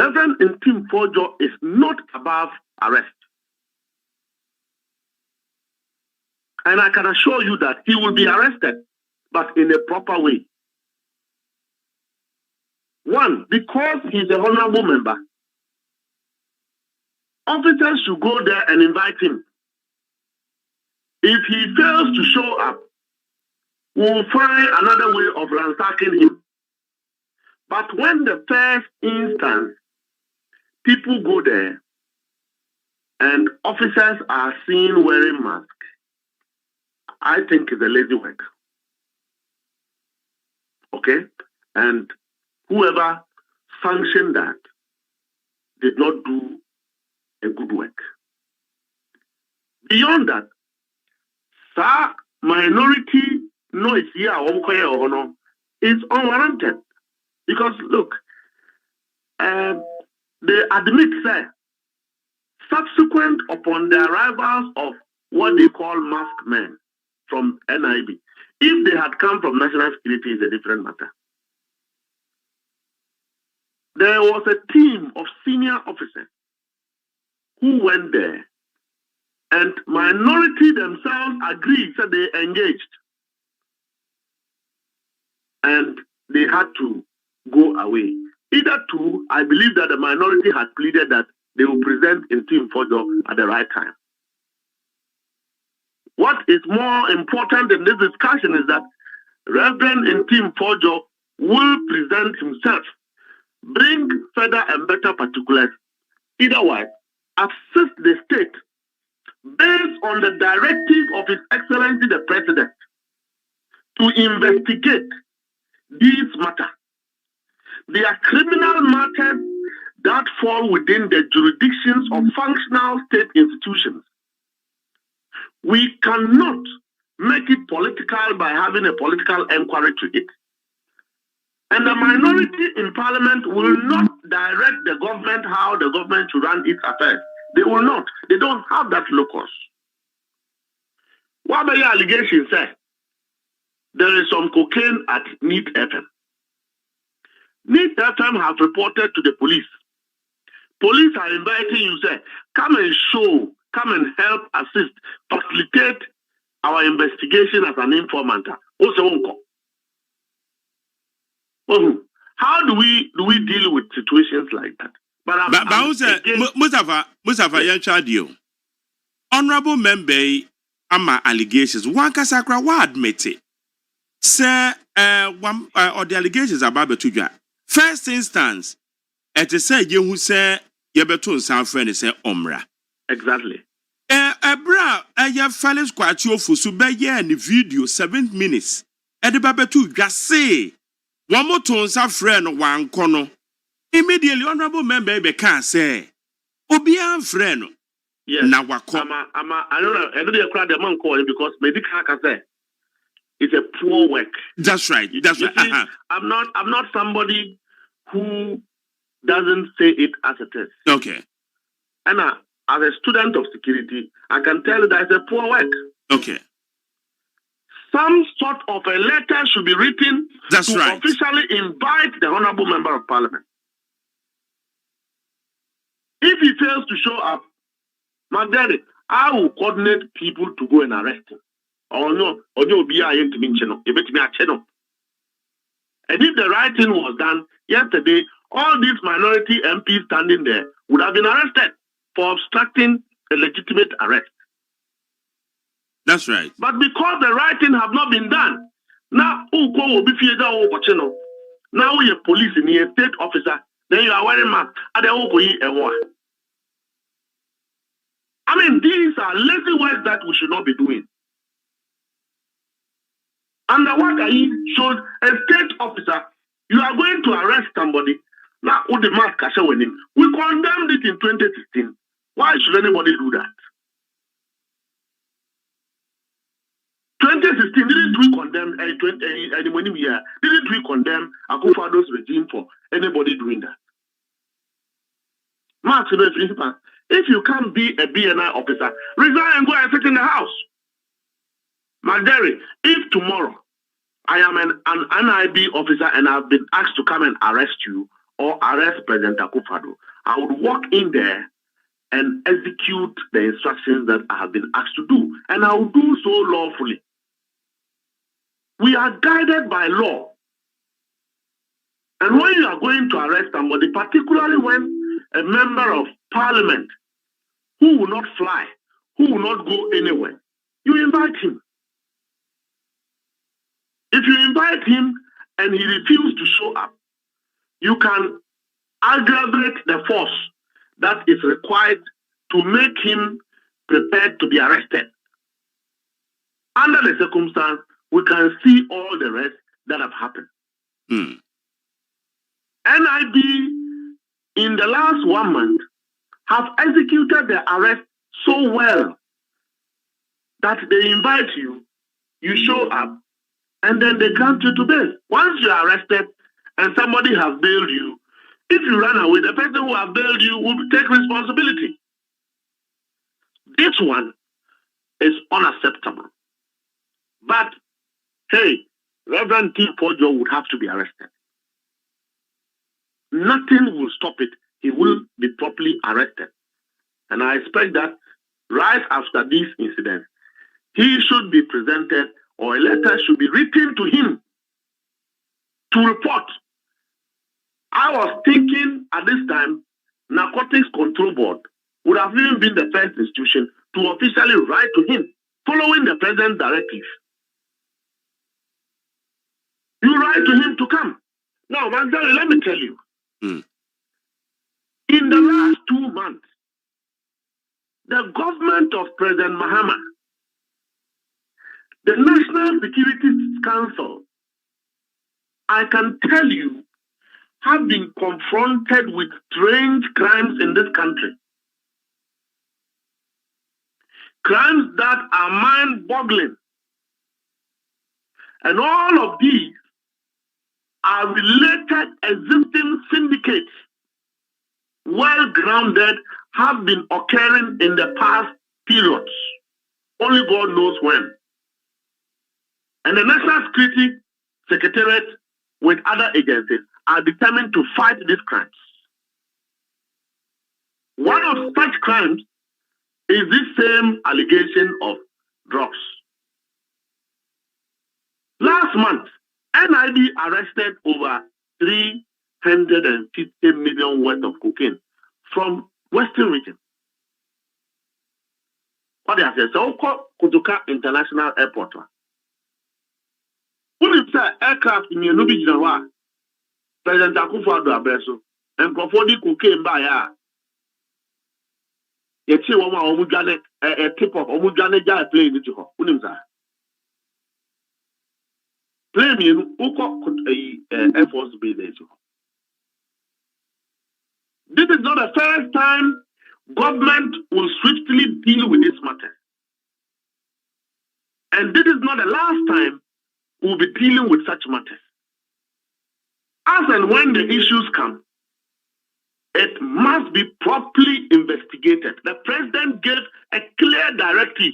Reverend Ntim Fordjour is not above arrest. And I can assure you that he will be arrested, but in a proper way. One, because he's a honorable member, officers should go there and invite him. If he fails to show up, we'll find another way of ransacking him. But when the first instance, people go there and officers are seen wearing masks, I think it's a lazy work. Okay? And whoever sanctioned that did not do a good work. Beyond that, minority noise here is unwarranted. Because look, they admit that subsequent upon the arrivals of what they call masked men from NIB, if they had come from national security, is a different matter. There was a team of senior officers who went there, and minority themselves agreed, so they engaged. And they had to go away. Either two, I believe that the minority had pleaded that they will present Ntim Fordjour at the right time. What is more important in this discussion is that Reverend Ntim Fordjour will present himself, bring further and better particulars, either way, assist the state based on the directive of His Excellency the President to investigate these matters. They are criminal matters that fall within the jurisdictions of functional state institutions. We cannot make it political by having a political inquiry to it. And the minority in Parliament will not direct the government how the government should run its affairs. They will not. They don't have that locus. What about your allegation say? There is some cocaine at NIB FM. NIB FM has reported to the police. Police are inviting you, say, come and show, come and help, assist, facilitate our investigation as an informant. How do we deal with situations like that? Mustafa Yanchadio, honorable member, ama allegations. One kasakra wa admit it. Say, or the allegations about Betuja. First instance, it is say you who say Yabetun San Friend say Omra. Exactly. Bra, ya fellas quite you for so be in the video 7 minutes. The Babetu just say one more tone San Friend one corner. Immediately, honorable member can say, Obian friend. Yes. Now, I don't know crowd the man calling because medical can say it's a poor work. That's right. That's right. See, I'm not somebody who doesn't say it as it is. Okay. And as a student of security, I can tell you that it's a poor work. Okay. Some sort of a letter should be written to officially invite the honorable member of Parliament. If he fails to show up, my daddy, I will coordinate people to go and arrest him. Or no, or you'll be a channel. And if the right thing was done yesterday, all these minority MPs standing there would have been arrested for obstructing a legitimate arrest. That's right. But because the right thing have not been done, now will be feared over. Now you're police in a state officer. Then you are wearing mask. I mean, these are lazy words that we should not be doing. And the work I shows a state officer, you are going to arrest somebody. Now, with the mask, we condemned it in 2016. Why should anybody do that? 2016, didn't we condemn didn't we condemn Akufado's regime for anybody doing that? Mark, if you can't be a BNI officer, resign and go and sit in the house. Magdari, if tomorrow I am an NIB officer and I've been asked to come and arrest you or arrest President Akufo-Addo, I would walk in there and execute the instructions that I have been asked to do. And I will do so lawfully. We are guided by law. And when you are going to arrest somebody, particularly when a member of parliament who will not fly, who will not go anywhere, you invite him. If you invite him and he refuses to show up, you can aggravate the force that is required to make him prepared to be arrested. Under the circumstance, we can see all the rest that have happened. NIB, in the last 1 month, have executed the arrest so well that they invite you, you show up, and then they grant you to bail. Once you are arrested and somebody has bailed you, if you run away, the person who has bailed you will take responsibility. This one is unacceptable. But, hey, Reverend T. Fordjour would have to be arrested. Nothing will stop it. He will be properly arrested. And I expect that right after this incident, he should be presented or a letter should be written to him to report. I was thinking at this time, Narcotics Control Board would have even been the first institution to officially write to him, following the president's directive. You write to him to come. Now, Manzari, let me tell you. In the last 2 months, the government of President Mahama, the National Security Council, I can tell you, have been confronted with strange crimes in this country. Crimes that are mind-boggling. And all of these are related existing syndicates, well-grounded, have been occurring in the past periods. Only God knows when. And the National Security Secretariat with other agencies are determined to fight these crimes. One of such crimes is this same allegation of drugs. Last month, NIB arrested over 350 million worth of cocaine from Western region. What they have said, so Kotoka International Airport. When you say aircraft in your Nubi Jinawa, President Akufo-Addo Abeso, and Profodi cocaine by ya. You see, a tip of Omujane Jai plane into her. Unimza. Plane you Air Force base. This is not the first time government will swiftly deal with this matter. And this is not the last time we'll be dealing with such matters. As and when the issues come, it must be properly investigated. The president gave a clear directive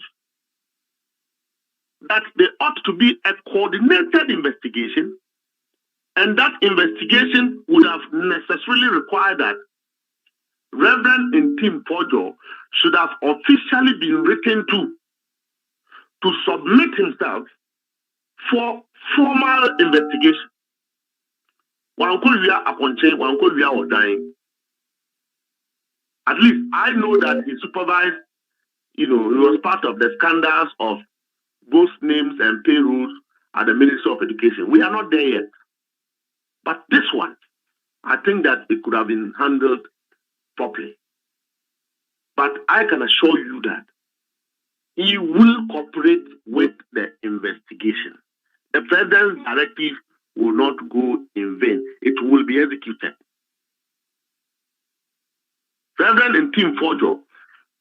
that there ought to be a coordinated investigation, and that investigation would have necessarily required that Reverend Ntim Fordjour should have officially been written to submit himself for formal investigation. One could be upon change, one could be or dying. At least I know that he supervised, he was part of the scandals of ghost names and payrolls at the Ministry of Education. We are not there yet. But this one, I think that it could have been handled properly. But I can assure you that he will cooperate with the investigation. The president's directive will not go in vain. It will be executed. Reverend Ntim Fordjour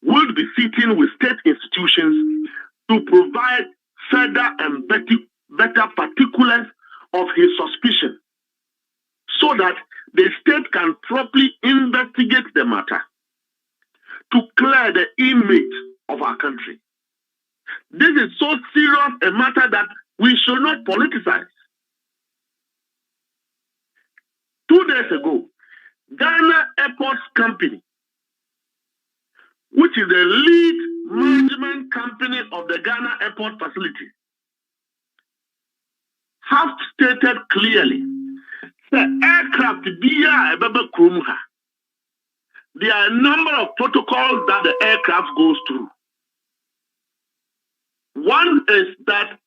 will be sitting with state institutions to provide further and better particulars of his suspicion so that the state can properly investigate the matter to clear the image of our country. This is so serious a matter that we should not politicize. 2 days ago, company, which is the lead management company of the Ghana airport facility, have stated clearly the aircraft there are a number of protocols that the aircraft goes through. One is that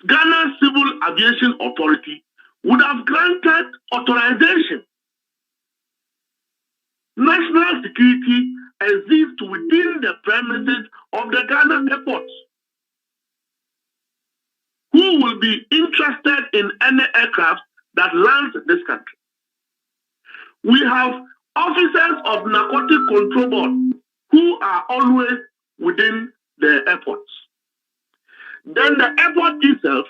Ghana Civil Aviation Authority would have granted authorization. National security exists within the premises of the Ghana airports. Who will be interested in any aircraft that lands in this country? We have officers of narcotic control board who are always within the airports. Then the airport itself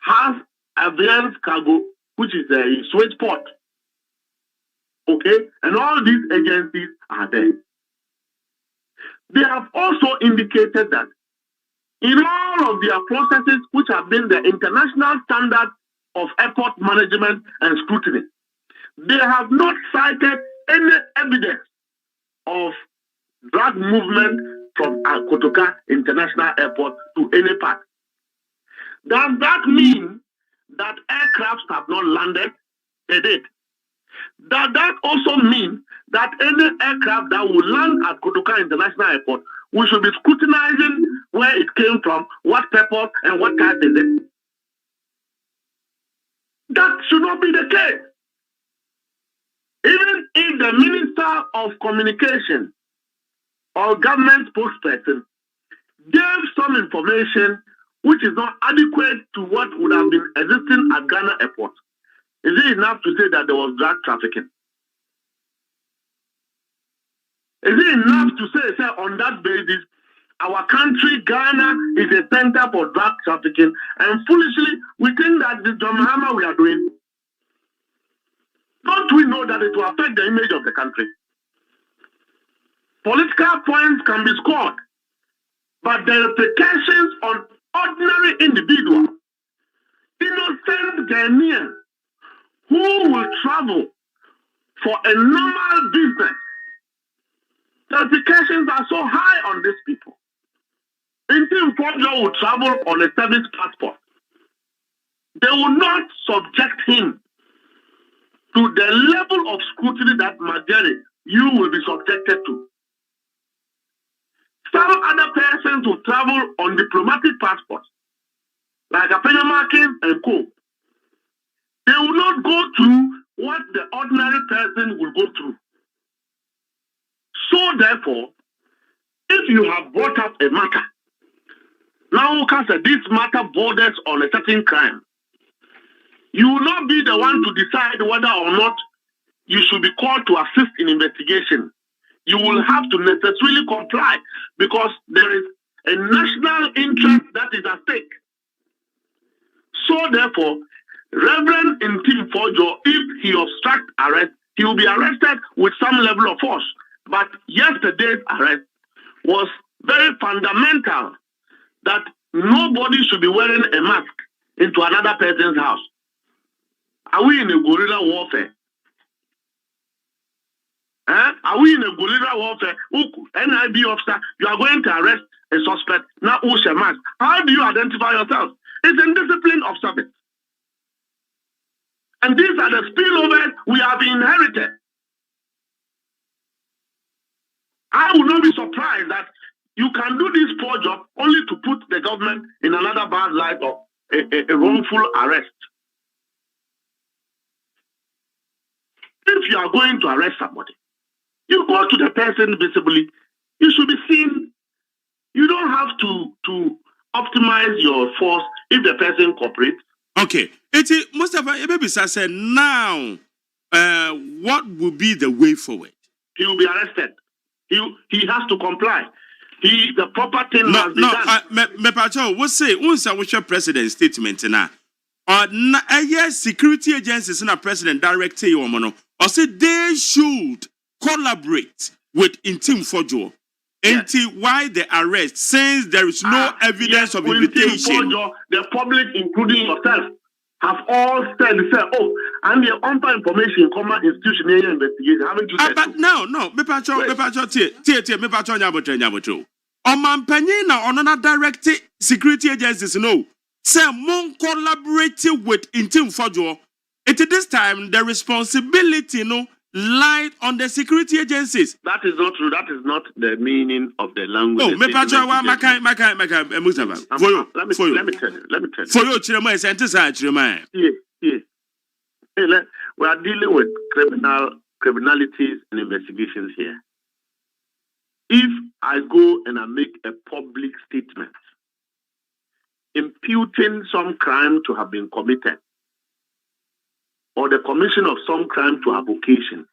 has advanced cargo, which is a switch port. Okay, and all these agencies are there. They have also indicated that in all of their processes, which have been the international standard of airport management and scrutiny, they have not cited any evidence of drug movement from Kotoka International Airport to any part. Does that mean that aircrafts have not landed? They did. Does that also mean that any aircraft that will land at Kotoka International Airport, we should be scrutinizing where it came from, what purpose, and what type is it? That should not be the case. Even if the Minister of Communication or government spokesperson gave some information which is not adequate to what would have been existing at Ghana Airport, is it enough to say that there was drug trafficking? Is it enough to say on that basis, our country, Ghana, is a center for drug trafficking, and foolishly, we think that the drama we are doing, don't we know that it will affect the image of the country? Political points can be scored, but the repercussions on ordinary individuals, innocent Ghanaians, who will travel for a normal business, the repercussions are so high on these people. Ntim Fordjour will travel on a service passport. They will not subject him to the level of scrutiny that majority you will be subjected to. Some other persons will travel on diplomatic passports, like a Pendream and co. They will not go through what the ordinary person will go through. So therefore, if you have brought up a matter, now this matter borders on a certain crime, you will not be the one to decide whether or not you should be called to assist in investigation. You will have to necessarily comply because there is a national interest that is at stake. So therefore, Reverend Ntim Fordjour, if he obstructs arrest, he will be arrested with some level of force. But yesterday's arrest was very fundamental, that nobody should be wearing a mask into another person's house. Are we in a guerrilla warfare? Are we in a guerrilla warfare? NIB officer, you are going to arrest a suspect. Now, who's a mask? How do you identify yourself? It's a discipline of service. And these are the spillovers we have inherited. I will not be surprised that you can do this poor job only to put the government in another bad light of a wrongful arrest. If you are going to arrest somebody, you go to the person visibly. You should be seen. You don't have to optimize your force if the person cooperates. Okay. Mustafa Ebebisa said, now, what will be the way forward? He will be arrested. He has to comply. The proper thing must be done. Mepacho, what say? What's your president's statement now? Yes, security agencies and a president director or say they should collaborate with Ntim Fordjour. Why the arrest? Since there is no evidence of invitation. Fordjour, the public, including yourself, have all said, oh, and the unfair information, institution investigation, haven't you said? But no, me pacho, nyabotro. Omanpanyin na onona direct security agencies no. Say mon collaborate with Ntim Fordjour. At this time, the responsibility no lied on the security agencies. That is not true. That is not the meaning of the language. Oh, me pacho wa maka Mustapha. Let me tell you. For you, Chirema, sentence Chirema. Yes. We are dealing with criminalities and investigations here. If I go and I make a public statement imputing some crime to have been committed or the commission of some crime to have occasioned,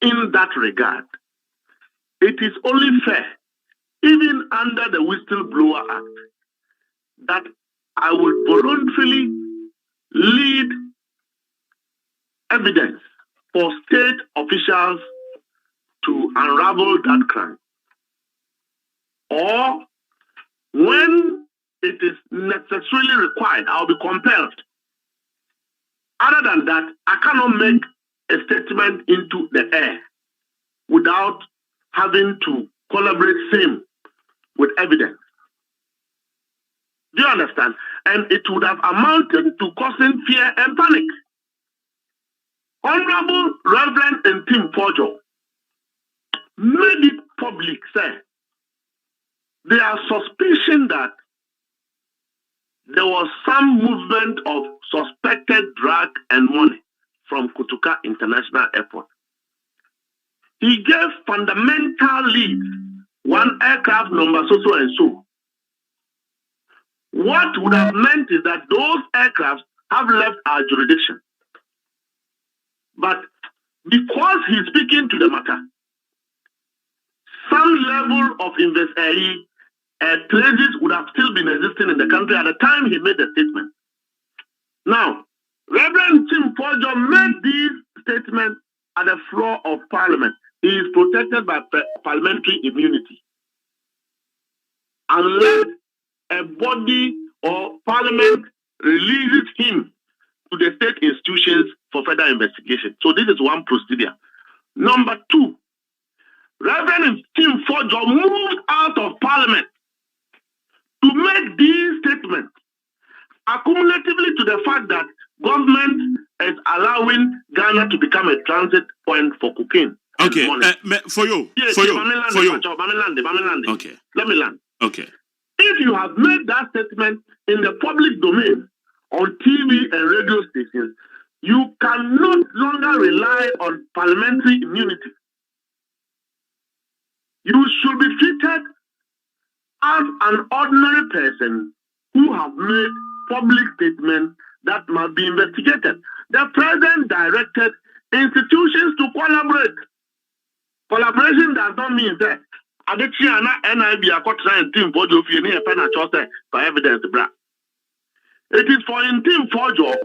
in that regard, it is only fair, even under the Whistleblower Act, that I would voluntarily lead evidence for state officials to unravel that crime. Or when it is necessarily required, I'll be compelled. Other than that, I cannot make a statement into the air without having to collaborate same with evidence. Do you understand? And it would have amounted to causing fear and panic. Honorable Reverend Ntim Fordjour made it public, sir. There are suspicion that there was some movement of suspected drug and money from Kutuka International Airport. He gave fundamental leads, one aircraft number so and so. What would have meant is that those aircrafts have left our jurisdiction. But because he's speaking to the matter, some level of traces would have still been existing in the country at the time he made the statement. Now, Reverend Ntim Fordjour made these statements at the floor of Parliament. He is protected by parliamentary immunity. Unless a body or Parliament releases him to the state institutions for further investigation. So this is one procedure. Number two, Reverend Ntim Fordjour moved out of Parliament to make these statements accumulatively to the fact that government is allowing Ghana to become a transit point for cocaine. Okay, for you. Okay, let me land. Okay. If you have made that statement in the public domain on TV and radio stations, you can no longer rely on parliamentary immunity. You should be treated as an ordinary person who have made public statements that must be investigated. The president directed institutions to collaborate. Collaboration does not mean that Adichiana NIB are trying Ntim Fordjour for evidence. It is for Ntim Fordjour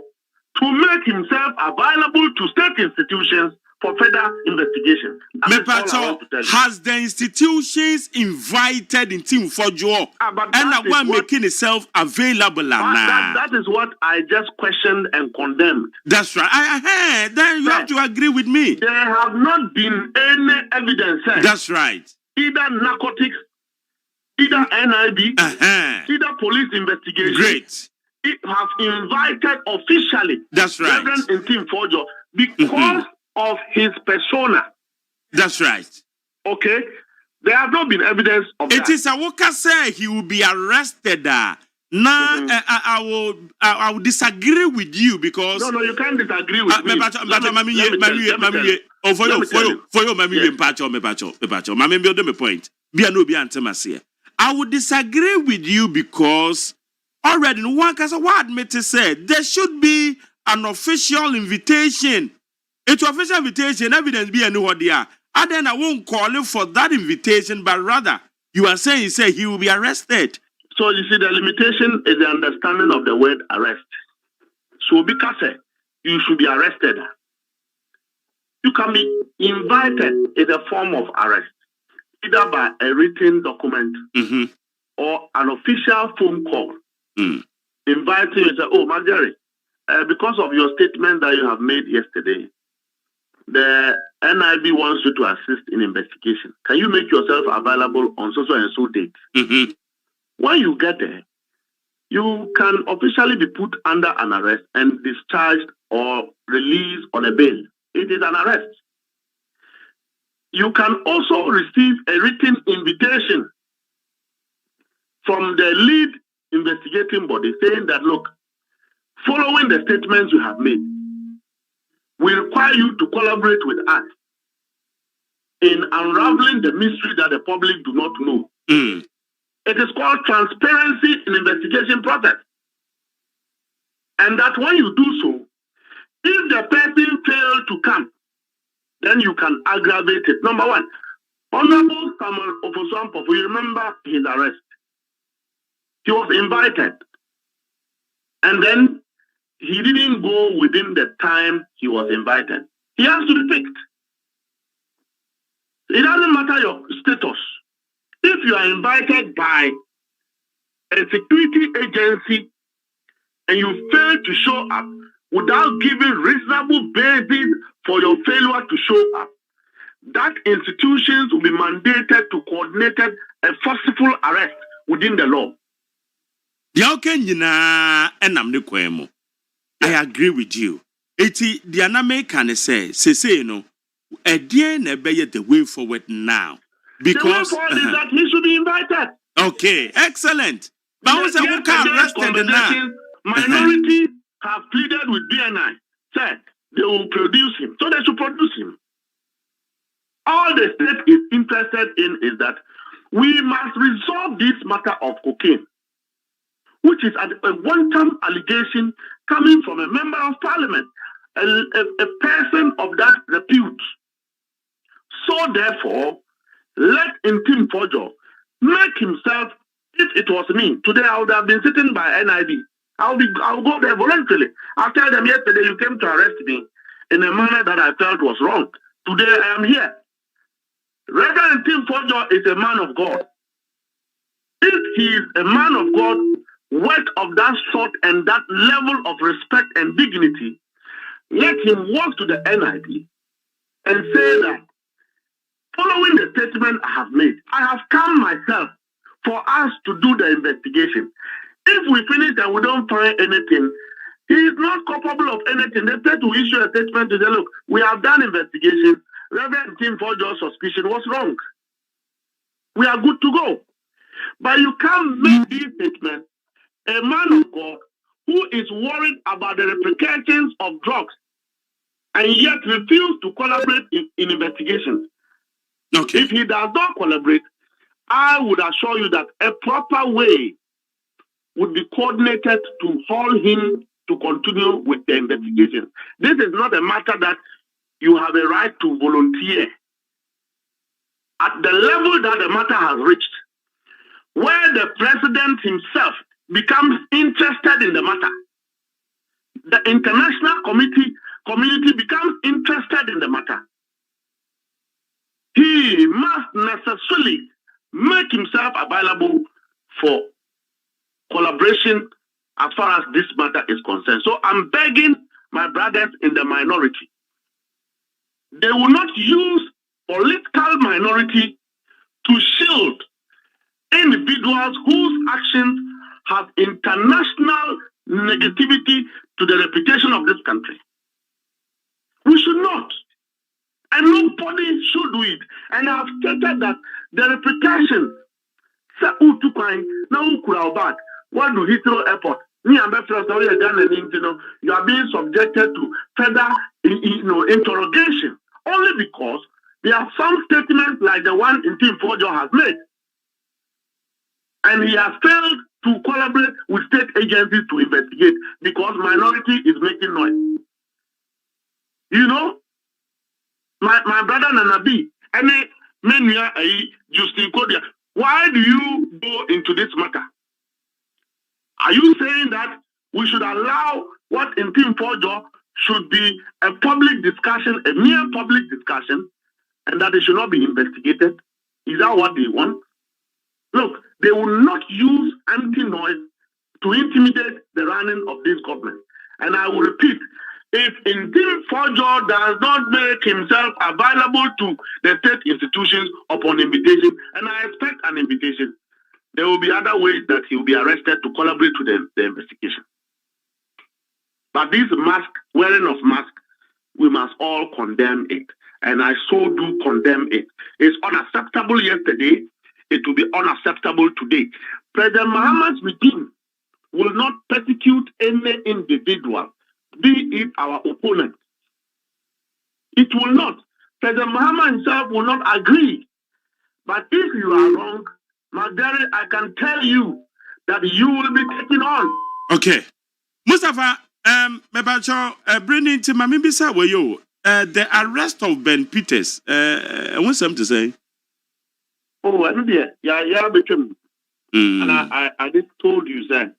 to make himself available to state institutions for further investigation. Has the institutions invited Ntim Fordjour and one making itself available now? That is what I just questioned and condemned. That's right. I heard. Then you have to agree with me. There have not been any evidence. That's right. Either narcotics, either NIB, either police investigation. Great. It has invited officially. That's right. Reverend Ntim Fordjour because of his persona. That's right. Okay? There have not been evidence of that. It is a worker say he will be arrested. Now, I will disagree with you because... No, you can't disagree with me. I would disagree with you because already one person admit to say there should be an official invitation. It's official invitation, evidence be anywhere there. And then I won't call him for that invitation, but rather you are saying he will be arrested. So you see, the limitation is the understanding of the word arrest. So because you should be arrested, you can be invited in a form of arrest, either by a written document or an official phone call. invite him and say, oh, Marjorie, because of your statement that you have made yesterday, the NIB wants you to assist in investigation. Can you make yourself available on so and so date? Mm-hmm. When you get there, you can officially be put under an arrest and discharged or released on a bail. It is an arrest. You can also receive a written invitation from the lead investigating body saying that, look, following the statements you have made, we require you to collaborate with us in unraveling the mystery that the public do not know. Mm. It is called transparency in investigation process. And that when you do so, if the person fails to come, then you can aggravate it. Number one, Honorable Samuel Ofosuampo, you remember his arrest. He was invited. And then he didn't go within the time he was invited. He has to be picked. It doesn't matter your status. If you are invited by a security agency and you fail to show up without giving reasonable basis for your failure to show up, that institutions will be mandated to coordinate a forceful arrest within the law. I agree with you. Eti the aname can say no. Again, the way forward now. Because the way forward is that he should be invited. Okay, excellent. But also, who can arrested now? Minority have pleaded with BNI. Said they will produce him. So they should produce him. All the state is interested in is that we must resolve this matter of cocaine, which is a one-time allegation coming from a member of parliament, a person of that repute. So therefore, let Ntim Fordjour make himself, if it was me, today I would have been sitting by NIB. I'll go there voluntarily. I'll tell them yesterday you came to arrest me in a manner that I felt was wrong. Today I am here. Reverend Ntim Fordjour is a man of God. If he is a man of God, work of that sort and that level of respect and dignity, let him walk to the NIB and say that, following the statement I have made, I have come myself for us to do the investigation. If we finish and we don't find anything, he is not culpable of anything. They said to issue a statement to say, look, we have done investigation. Reverend Ntim Fordjour's suspicion was wrong. We are good to go. But you can't make this statement. A man of God who is worried about the repercussions of drugs and yet refuse to collaborate in investigations. Okay. If he does not collaborate, I would assure you that a proper way would be coordinated to hold him to continue with the investigation. This is not a matter that you have a right to volunteer. At the level that the matter has reached, where the president himself becomes interested in the matter, the international community becomes interested in the matter, he must necessarily make himself available for collaboration as far as this matter is concerned. So I'm begging my brothers in the minority, they will not use political minority to shield individuals whose actions have international negativity to the reputation of this country. We should not. And nobody should do it. And I've stated that the repercussions, what do Heathrow Airport? You are being subjected to further interrogation only because there are some statements like the one Ntim Fordjour has made. And he has failed to collaborate with state agencies to investigate because minority is making noise. You know, my brother Nanabi, any mania Justin Kodia, why do you go into this matter? Are you saying that we should allow what Ntim Fordjour should be a public discussion, a mere public discussion, and that it should not be investigated? Is that what they want? Look, they will not use anti-noise to intimidate the running of this government. And I will repeat, if Ntim Fordjour does not make himself available to the state institutions upon invitation, and I expect an invitation, there will be other ways that he will be arrested to collaborate with the investigation. But this wearing of mask, we must all condemn it. And I so do condemn it. It's unacceptable yesterday. It will be unacceptable today. President Muhammad's regime will not persecute any individual, be it our opponent. It will not. President Muhammad himself will not agree. But if you are wrong, Magdari, I can tell you that you will be taken on. Okay. Mustafa, Mebacho, bringing to Mamibisa, were you? The arrest of Ben Peters, I want something to say. Oh, I know, yeah, became. And I just told you, sir.